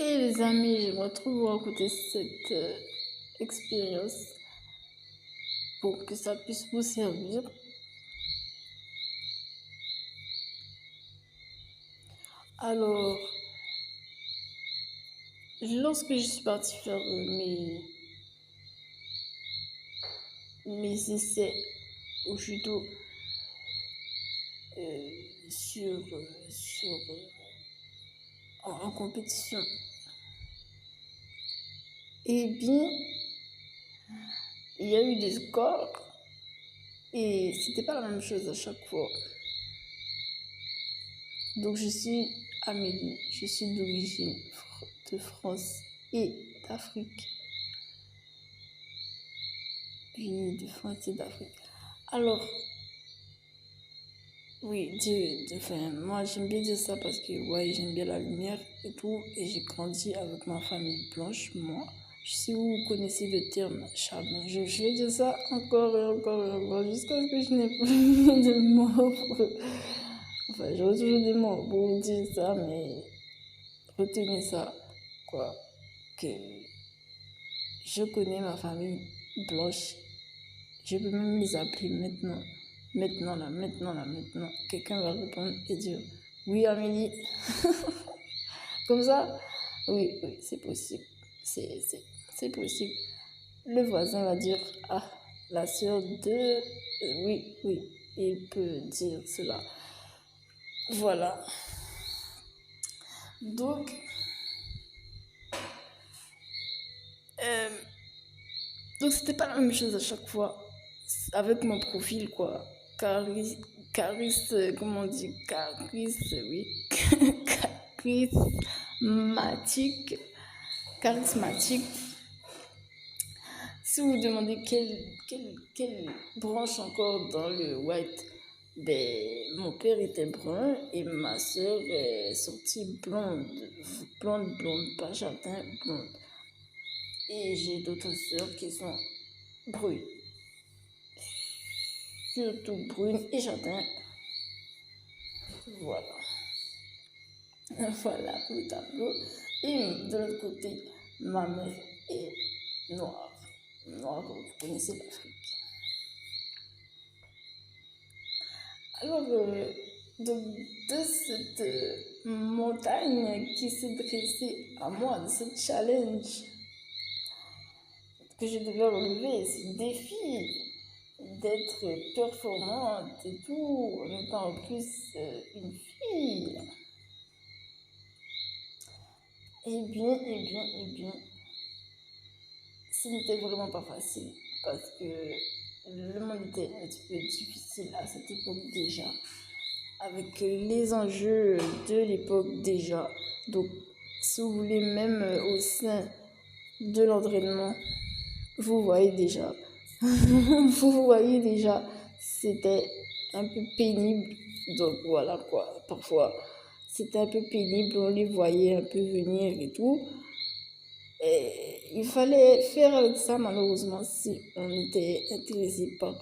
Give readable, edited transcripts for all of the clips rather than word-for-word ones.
Et les amis, j'aimerais trop vous raconter cette expérience pour que ça puisse vous servir. Alors, lorsque je suis partie faire mes essais au judo en compétition, et bien, il y a eu des scores et c'était pas la même chose à chaque fois. Donc je suis Amélie, je suis d'origine de France et d'Afrique. Puis de France et d'Afrique. Alors, oui, moi j'aime bien dire ça parce que ouais, j'aime bien la lumière et tout. Et j'ai grandi avec ma famille blanche, moi. Je sais où vous connaissez le terme charbon. Je vais dire ça encore et encore et encore jusqu'à ce que je n'ai plus de mots Enfin, j'aurai toujours des mots pour vous dire ça, mais retenez ça, quoi. Que je connais ma famille blanche. Je peux même les appeler maintenant. Maintenant. Quelqu'un va répondre et dire oui, Amélie. Comme ça, oui, c'est possible. C'est possible. Le voisin va dire ah, la sœur de. Oui, il peut dire cela. Voilà. Donc, c'était pas la même chose à chaque fois avec mon profil, quoi. Comment on dit, oui. Charismatique. Si vous vous demandez quelle branche encore dans le white, ben, mon père était brun et ma soeur est sortie blonde, pas châtain, blonde. Et j'ai d'autres sœurs qui sont brunes. Surtout brunes et châtain. Voilà. Voilà pour le tableau. Et de l'autre côté, ma mère est noire. Noire, vous connaissez l'Afrique. Alors, donc, de cette montagne qui s'est dressée à moi, de ce challenge que je devais relever, ce défi d'être performante et tout, en étant en plus une fille. Eh bien, ce n'était vraiment pas facile parce que le monde était un petit peu difficile à cette époque déjà, avec les enjeux de l'époque déjà. Donc, si vous voulez, même au sein de l'entraînement, vous voyez déjà, c'était un peu pénible. Donc voilà quoi, parfois c'était un peu pénible, on les voyait un peu venir et tout. Et il fallait faire avec ça malheureusement si on était intéressé par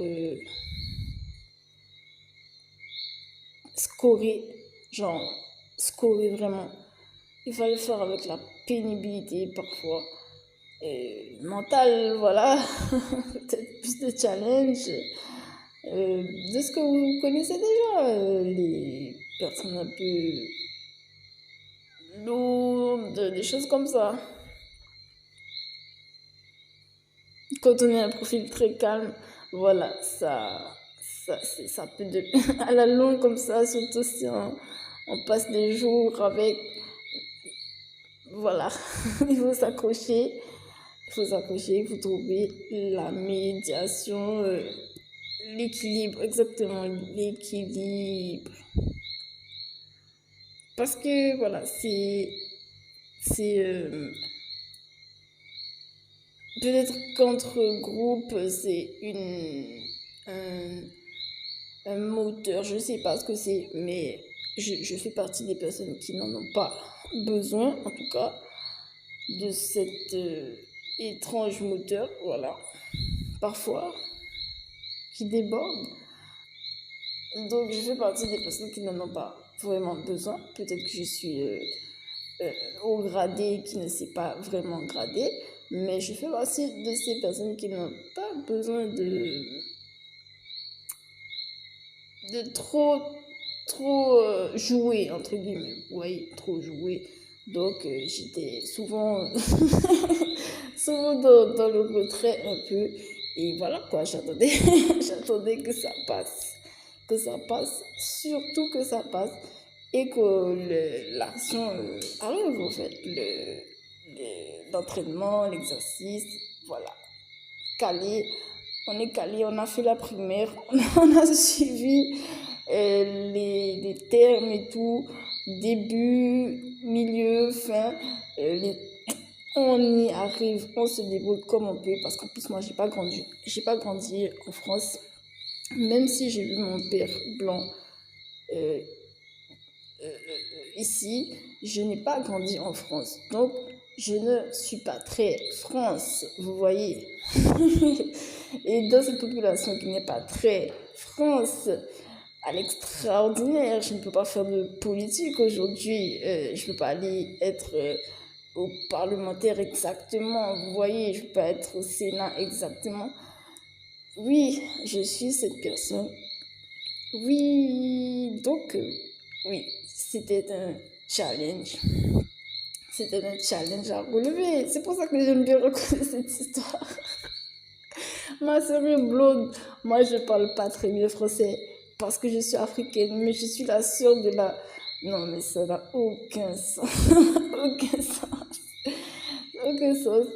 scorer vraiment. Il fallait faire avec la pénibilité parfois. Mental, voilà, peut-être plus de challenge. De ce que vous connaissez déjà, les personnes un peu lourdes, des choses comme ça. Quand on a un profil très calme, voilà, ça peut à la longue comme ça, surtout si on passe des jours avec, voilà, il faut s'accrocher, il faut trouver la médiation, l'équilibre, exactement, l'équilibre. Parce que, voilà, c'est peut-être qu'entre groupes, c'est un moteur, je sais pas ce que c'est, mais je fais partie des personnes qui n'en ont pas besoin, en tout cas, de cet étrange moteur, voilà, parfois, qui déborde. Donc, je fais partie des personnes qui n'en ont pas vraiment besoin. Peut-être que je suis au gradé qui ne s'est pas vraiment gradé, mais je fais partie de ces personnes qui n'ont pas besoin de trop jouer, entre guillemets. Oui, trop jouer. Donc, j'étais souvent, souvent dans le retrait un peu. Et voilà quoi, j'attendais, j'attendais que ça passe, surtout que ça passe et que l'action arrive en fait, l'entraînement, l'exercice, voilà, calé, on est calé, on a fait la primaire, on a suivi les termes et tout, début, milieu, fin, on y arrive, on se débrouille comme on peut, parce qu'en plus moi j'ai pas grandi en France, même si j'ai vu mon père blanc euh, ici, je n'ai pas grandi en France. Donc, je ne suis pas très France, vous voyez. Et dans cette population qui n'est pas très France, à l'extraordinaire, je ne peux pas faire de politique aujourd'hui. Je ne peux pas aller être au parlementaire exactement, vous voyez. Je ne peux pas être au Sénat exactement. Oui, je suis cette personne. Oui, donc, oui, c'était un challenge. C'était un challenge à relever. C'est pour ça que j'aime bien raconter cette histoire. Ma sœur est blonde. Moi, je parle pas très bien français parce que je suis africaine, mais je suis la sœur de la... Non, mais ça n'a aucun sens. Aucun sens. Aucun sens.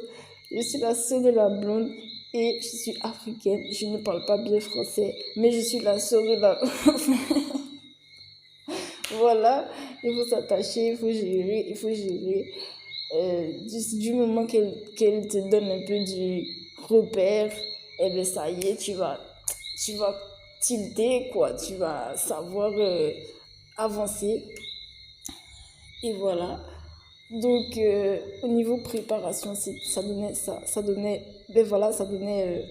Je suis la sœur de la blonde et je suis africaine. Je ne parle pas bien français, mais je suis la sœur de la... Voilà, il faut s'attacher, il faut gérer, il faut gérer. Du moment qu'elle te donne un peu du repère, et bien ça y est, tu vas tilter, quoi. Tu vas savoir avancer. Et voilà. Donc, au niveau préparation, ça donnait, ben voilà, ça donnait,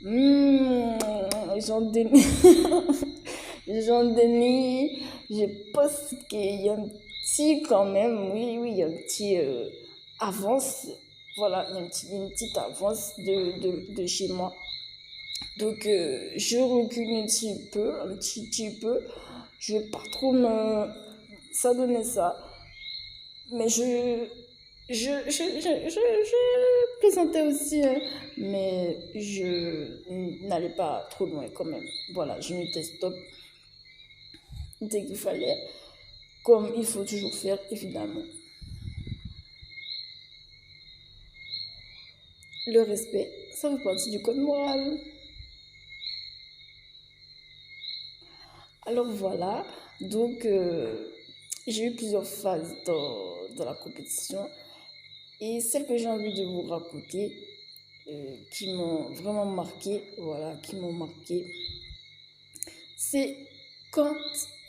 Jean Denis, Jean Denis, je pense qu'il y a un petit quand même, oui, oui, il y a un petit avance, voilà, il y a une petite avance de chez moi. Donc, je recule un petit peu, je vais pas trop me, ça donnait ça. Mais je présentais aussi, hein, mais je n'allais pas trop loin quand même. Voilà, je mettais stop dès qu'il fallait, comme il faut toujours faire, évidemment. Le respect, ça fait partie du code moral. Alors voilà, donc j'ai eu plusieurs phases dans la compétition. Et celles que j'ai envie de vous raconter, qui m'ont vraiment marqué, voilà, qui m'ont marqué, c'est quand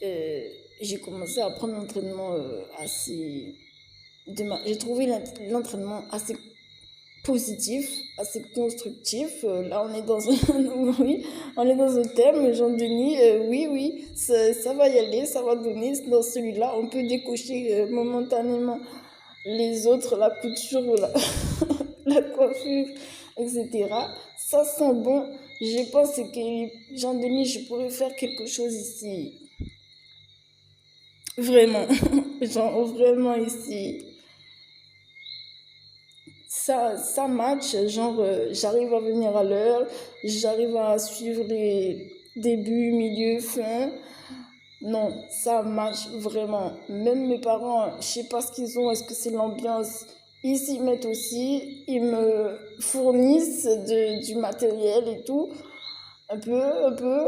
j'ai commencé à prendre l'entraînement assez... J'ai trouvé l'entraînement assez positif, assez constructif. Là, on est dans un, oui, on est dans un thème, Jean-Denis, oui, oui, ça va y aller, ça va donner. Dans celui-là, on peut décocher momentanément les autres, la couture, la coiffure, etc. Ça sent bon. Je pense que Jean-Denis, je pourrais faire quelque chose ici. Vraiment. Genre, vraiment ici. Ça match. Genre, j'arrive à venir à l'heure. J'arrive à suivre les débuts, milieu, fin. Non, ça marche vraiment. Même mes parents, je sais pas ce qu'ils ont, est-ce que c'est l'ambiance? Ils s'y mettent aussi, ils me fournissent du matériel et tout. Un peu, un peu.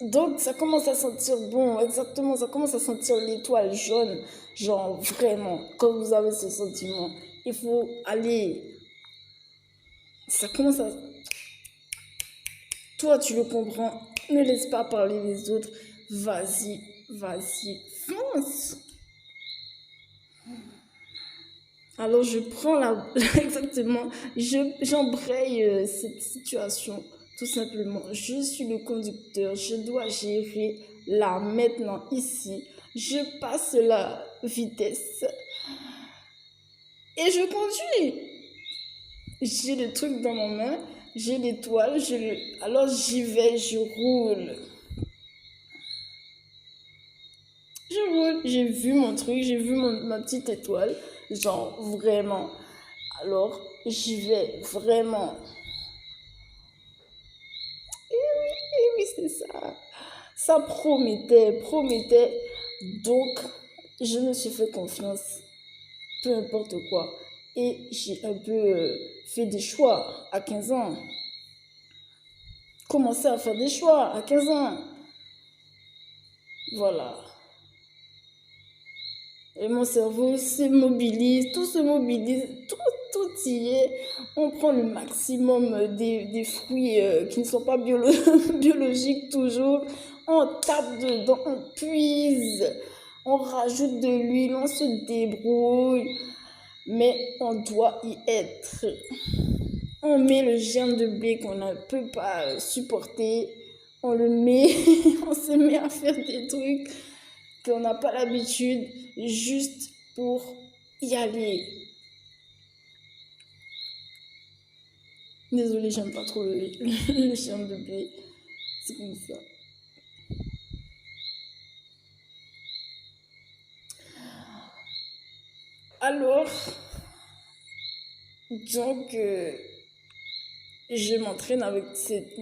Donc ça commence à sentir bon, exactement, ça commence à sentir l'étoile jaune. Genre vraiment, quand vous avez ce sentiment, il faut aller. Ça commence à... Toi, tu le comprends. Ne laisse pas parler les autres. Vas-y, vas-y, fonce. Alors je prends la... Exactement, j'embraye cette situation. Tout simplement, je suis le conducteur, je dois gérer là, maintenant, ici. Je passe la vitesse et je conduis. J'ai le truc dans ma main, j'ai l'étoile, alors j'y vais, je roule. Je roule, j'ai vu mon truc, j'ai vu ma petite étoile, genre vraiment. Alors j'y vais, vraiment. Et oui, c'est ça. Ça promettait. Donc, je me suis fait confiance, peu importe quoi. Et j'ai un peu fait des choix à 15 ans. Commencer à faire des choix à 15 ans. Voilà. Et mon cerveau se mobilise, tout se mobilise, tout y est. On prend le maximum des fruits qui ne sont pas biologiques toujours. On tape dedans, on puise, on rajoute de l'huile, on se débrouille. Mais on doit y être. On met le germe de blé qu'on ne peut pas supporter. On le met, on se met à faire des trucs qu'on n'a pas l'habitude, juste pour y aller. Désolée, j'aime pas trop le germe de blé. C'est comme ça. Alors, donc, je m'entraîne avec cette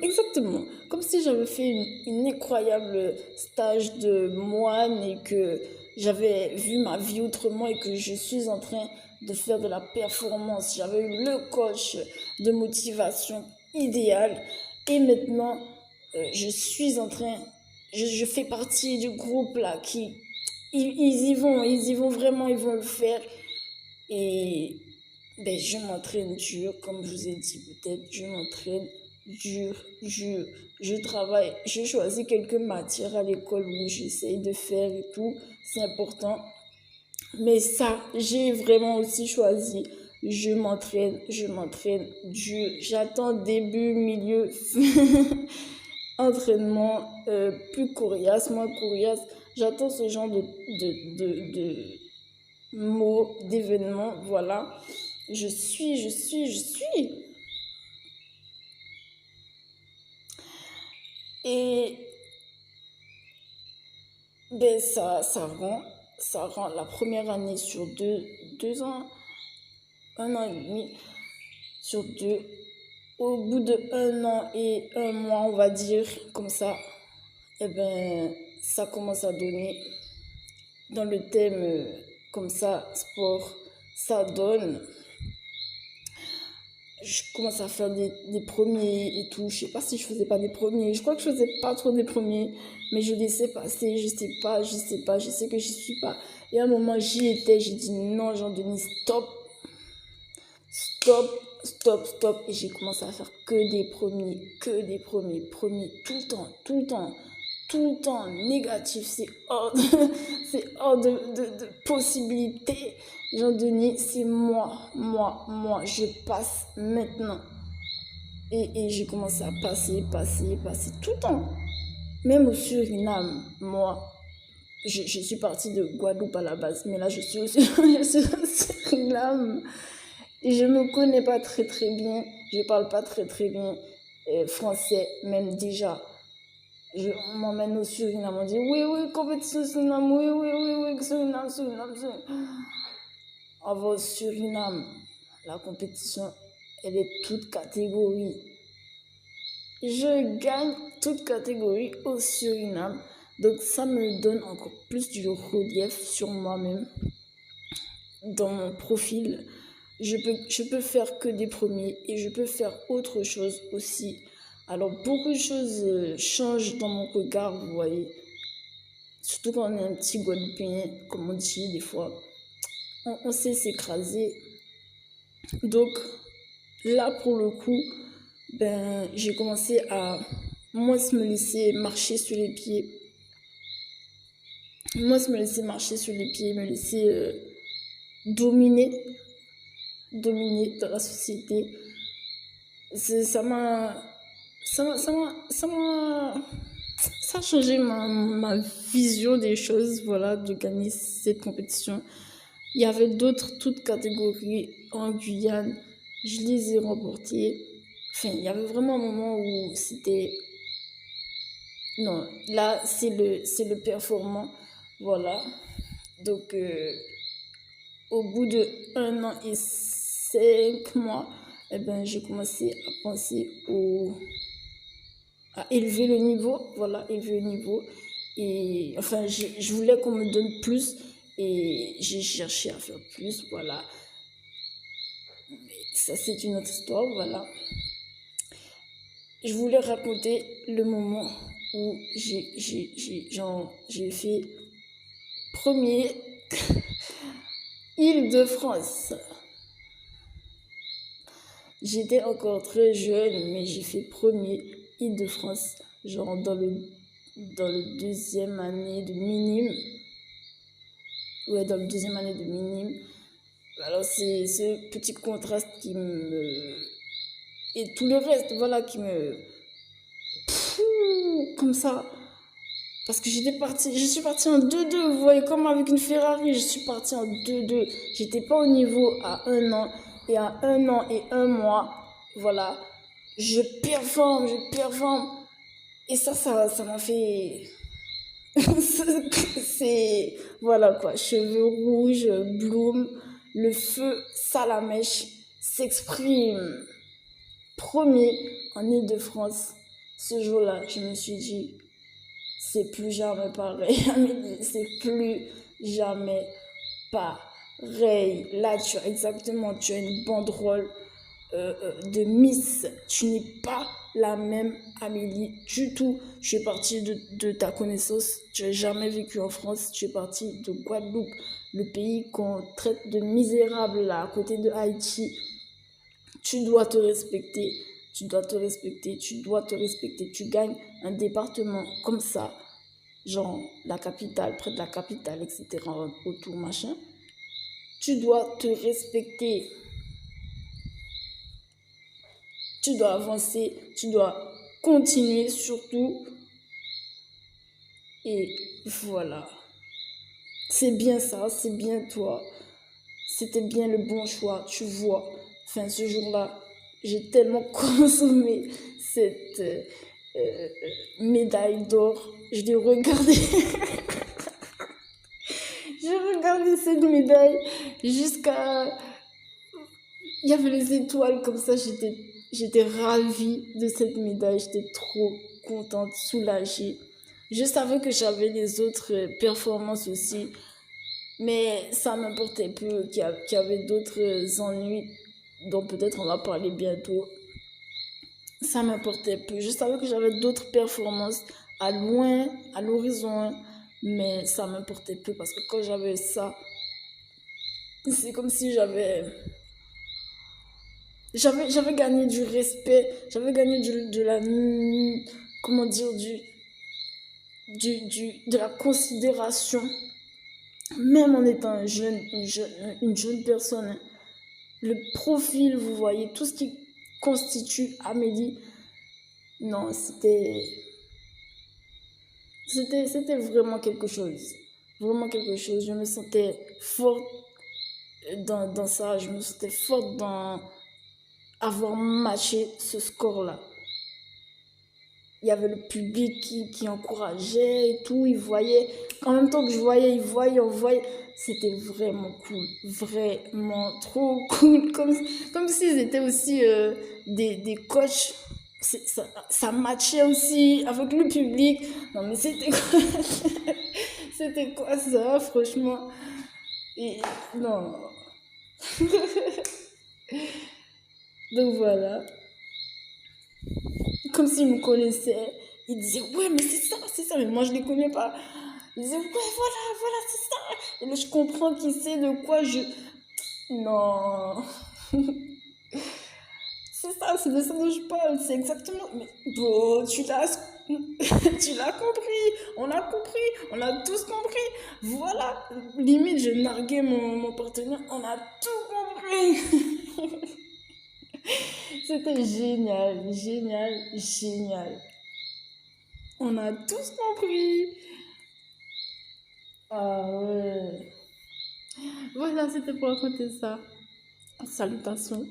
exactement, comme si j'avais fait une incroyable stage de moine et que j'avais vu ma vie autrement et que je suis en train de faire de la performance. J'avais eu le coach de motivation idéal et maintenant je suis en train, je fais partie du groupe là qui ils y vont vraiment, ils vont le faire et ben, je m'entraîne dur, comme je vous ai dit peut-être, je m'entraîne dur. Je travaille, je choisis quelques matières à l'école où j'essaye de faire et tout, c'est important. Mais ça, j'ai vraiment aussi choisi. Je m'entraîne dur. J'attends début, milieu, entraînement plus coriace, moins coriace. J'attends ce genre de mots, d'événements, voilà. Je suis. Et ben ça rend la première année sur deux ans, un an et demi sur deux. Au bout de un an et un mois, on va dire, comme ça, eh ben, ça commence à donner dans le thème comme ça, sport, ça donne. Je commence à faire des premiers et tout. Je sais pas si je faisais pas des premiers. Je crois que je faisais pas trop des premiers, mais je laissais passer. Je sais pas. Je sais que j'y suis pas. Et à un moment, j'y étais. J'ai dit non, Jean-Denis, stop, stop, stop, stop. Et j'ai commencé à faire que des premiers, tout le temps, tout le temps, tout le temps. Négatif, c'est hors c'est hors de possibilité. Jean-Denis, c'est moi, je passe maintenant. Et j'ai commencé à passer tout le temps. Même au Suriname, moi, je suis partie de Guadeloupe à la base, mais là je suis au Suriname. Et je me connais pas très très bien, je parle pas très très bien français, même déjà. On m'emmène au Suriname, on dit oui, compétition Suriname, oui, Suriname. On va au Suriname, la compétition, elle est toute catégorie. Je gagne toute catégorie au Suriname, donc ça me donne encore plus du relief sur moi-même, dans mon profil. Je peux faire que des premiers et je peux faire autre chose aussi. Alors beaucoup de choses changent dans mon regard, vous voyez. Surtout quand on est un petit Guadeloupéen, comme on dit des fois. On sait s'écraser. Donc là, pour le coup, ben, j'ai commencé à moins me laisser marcher sur les pieds. Me laisser dominer dans la société. Ça m'a ça a changé ma vision des choses, voilà, de gagner cette compétition. Il y avait d'autres, toutes catégories en Guyane, je les ai remportées. Enfin, il y avait vraiment un moment où c'était... Non, là, c'est le performant, voilà. Donc, au bout de 1 an et 5 mois, eh ben, j'ai commencé à penser à élever le niveau, voilà, élever le niveau. Et enfin, je voulais qu'on me donne plus et j'ai cherché à faire plus, voilà. Mais ça, c'est une autre histoire, voilà. Je voulais raconter le moment où j'ai fait premier Île-de-France. J'étais encore très jeune, mais j'ai fait premier Île-de-France, genre dans le deuxième année de minime. Ouais, dans le deuxième année de minime. Alors, c'est ce petit contraste qui me... Et tout le reste, voilà, qui me... Comme ça. Parce que je suis partie en 2-2, vous voyez, comme avec une Ferrari, je suis partie en 2-2. J'étais pas au niveau à 1 an, et à 1 an et 1 mois, voilà, je performe. Et ça m'a fait... c'est... Voilà quoi, cheveux rouges, bloom, le feu Salamèche s'exprime. Premier en Île-de-France, ce jour-là, je me suis dit, c'est plus jamais pareil, Amélie, c'est plus jamais pareil. Là, tu as une banderole de Miss. Tu n'es pas la même Amélie du tout. Tu es partie de ta connaissance. Tu n'as jamais vécu en France. Tu es partie de Guadeloupe, le pays qu'on traite de misérable là, à côté de Haïti. Tu dois te respecter. Tu gagnes un département comme ça, genre la capitale, près de la capitale, etc., autour, machin. Tu dois te respecter. Tu dois avancer, tu dois continuer surtout. Et voilà. C'est bien ça, c'est bien toi. C'était bien le bon choix, tu vois. Enfin, ce jour-là, j'ai tellement consommé cette médaille d'or. Je l'ai regardée. J'ai regardé cette médaille jusqu'à... Il y avait les étoiles comme ça, j'étais ravie de cette médaille, j'étais trop contente, soulagée. Je savais que j'avais les autres performances aussi, mais ça m'importait peu qu'il y avait d'autres ennuis dont peut-être on va parler bientôt. Ça m'importait peu. Je savais que j'avais d'autres performances à loin, à l'horizon, mais ça m'importait peu parce que quand j'avais ça, c'est comme si j'avais gagné du respect, j'avais gagné de la, comment dire, de la considération, même en étant une jeune personne. Le profil, vous voyez, tout ce qui constitue Amélie, non, c'était vraiment quelque chose. Vraiment quelque chose. Je me sentais forte dans ça, je me sentais forte dans avoir matché ce score-là. Il y avait le public qui encourageait et tout, ils voyaient, en même temps que je voyais, ils voyaient, on voyait, c'était vraiment cool, vraiment trop cool, comme s'ils étaient aussi des coachs, ça matchait aussi avec le public, non mais c'était quoi, c'était quoi ça, franchement, et non, donc voilà. Comme s'ils me connaissaient. Ils disaient, ouais, mais c'est ça, mais moi je les connais pas. Ils disaient, ouais, voilà, c'est ça. Et là, je comprends qui sait de quoi je. Non. C'est de ça dont je parle, c'est exactement. Mais bon, tu l'as compris, on a compris, on a tous compris. Voilà, limite, je narguais mon partenaire, on a tout compris. C'était génial, génial, génial. On a tous compris. Ah ouais. Voilà, c'était pour raconter ça. Salutations.